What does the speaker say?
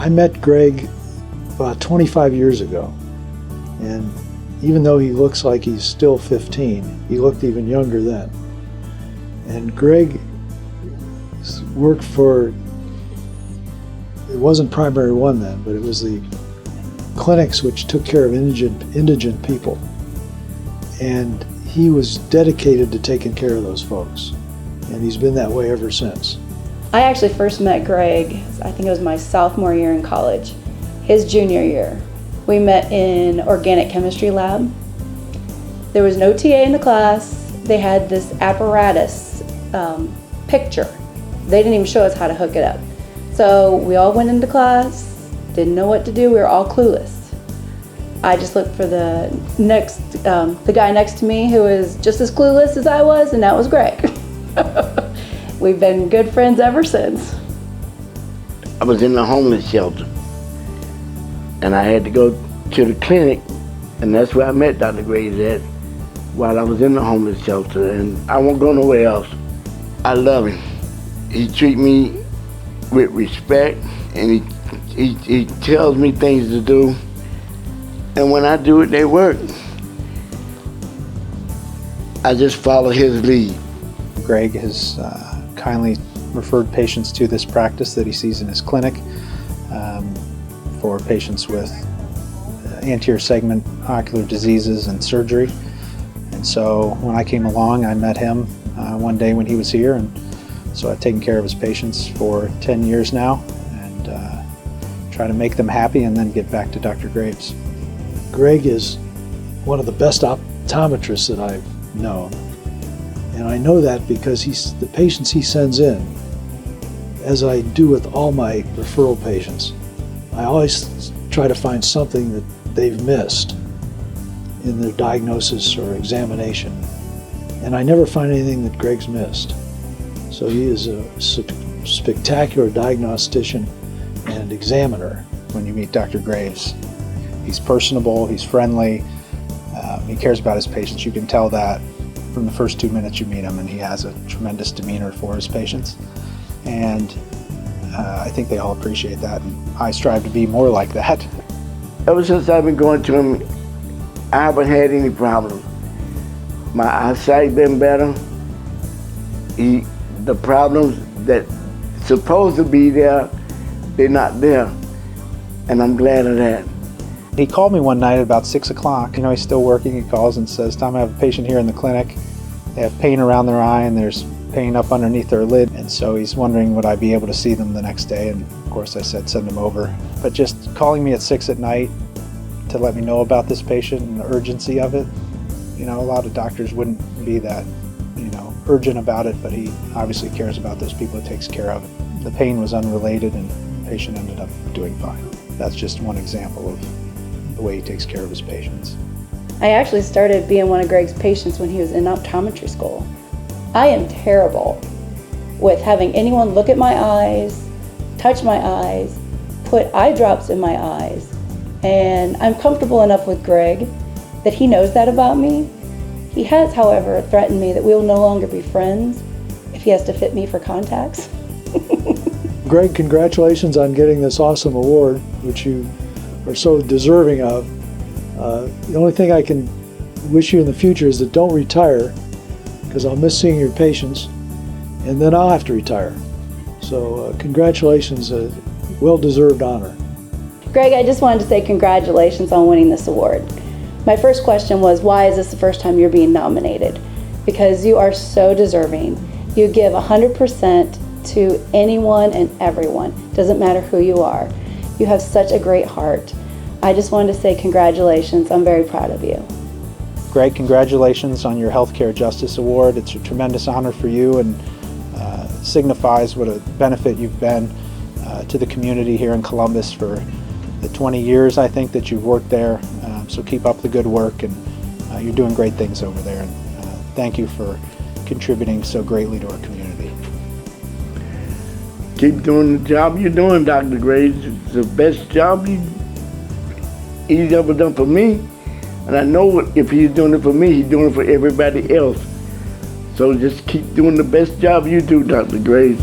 I met Greg about 25 years ago, and even though he looks like he's still 15, he looked even younger then. And Greg worked for, it wasn't Primary One then, but it was the clinics which took care of indigent people. And he was dedicated to taking care of those folks. And he's been that way ever since. I actually first met Greg, I think it was my sophomore year in college, his junior year. We met in organic chemistry lab. There was no TA in the class. They had this apparatus picture. They didn't even show us how to hook it up. So we all went into class, didn't know what to do, we were all clueless. I just looked for the guy next to me who was just as clueless as I was, and that was Greg. We've been good friends ever since. I was in the homeless shelter, and I had to go to the clinic, and that's where I met Dr. Graves at while I was in the homeless shelter, and I won't go nowhere else. I love him. He treats me with respect, and he tells me things to do, and when I do it, they work. I just follow his lead. Greg has kindly referred patients to this practice that he sees in his clinic for patients with anterior segment ocular diseases and surgery. And so when I came along, I met him one day when he was here, and so I've taken care of his patients for 10 years now, and try to make them happy and then get back to Dr. Graves. Greg is one of the best optometrists that I've known. And I know that because the patients he sends in, as I do with all my referral patients, I always try to find something that they've missed in their diagnosis or examination. And I never find anything that Greg's missed. So he is a spectacular diagnostician and examiner. When you meet Dr. Graves, he's personable, he's friendly, he cares about his patients. You can tell that from the first 2 minutes you meet him, and he has a tremendous demeanor for his patients. And I think they all appreciate that, and I strive to be more like that. Ever since I've been going to him, I haven't had any problems. My eyesight been better. The problems that supposed to be there, they're not there. And I'm glad of that. He called me one night at about 6 o'clock. You know, he's still working. He calls and says, "Tom, I have a patient here in the clinic. They have pain around their eye and there's pain up underneath their lid." And so he's wondering would I be able to see them the next day. And of course I said send them over. But just calling me at 6 at night to let me know about this patient and the urgency of it, you know, a lot of doctors wouldn't be that, you know, urgent about it, but he obviously cares about those people he takes care of. The pain was unrelated and the patient ended up doing fine. That's just one example of the way he takes care of his patients. I actually started being one of Greg's patients when he was in optometry school. I am terrible with having anyone look at my eyes, touch my eyes, put eye drops in my eyes. And I'm comfortable enough with Greg that he knows that about me. He has, however, threatened me that we will no longer be friends if he has to fit me for contacts. Greg, congratulations on getting this awesome award, which you are so deserving of. The only thing I can wish you in the future is that don't retire, because I'll miss seeing your patients, and then I'll have to retire. So congratulations, a well-deserved honor. Greg, I just wanted to say congratulations on winning this award. My first question was, why is this the first time you're being nominated? Because you are so deserving. You give 100% to anyone and everyone. Doesn't matter who you are. You have such a great heart. I just wanted to say congratulations. I'm very proud of you. Greg, congratulations on your Healthcare Justice Award. It's a tremendous honor for you and signifies what a benefit you've been to the community here in Columbus for the 20 years, I think, that you've worked there. So keep up the good work, and you're doing great things over there. And thank you for contributing so greatly to our community. Keep doing the job you're doing, Dr. Graves. It's the best job he's ever done for me. And I know if he's doing it for me, he's doing it for everybody else. So just keep doing the best job you do, Dr. Graves.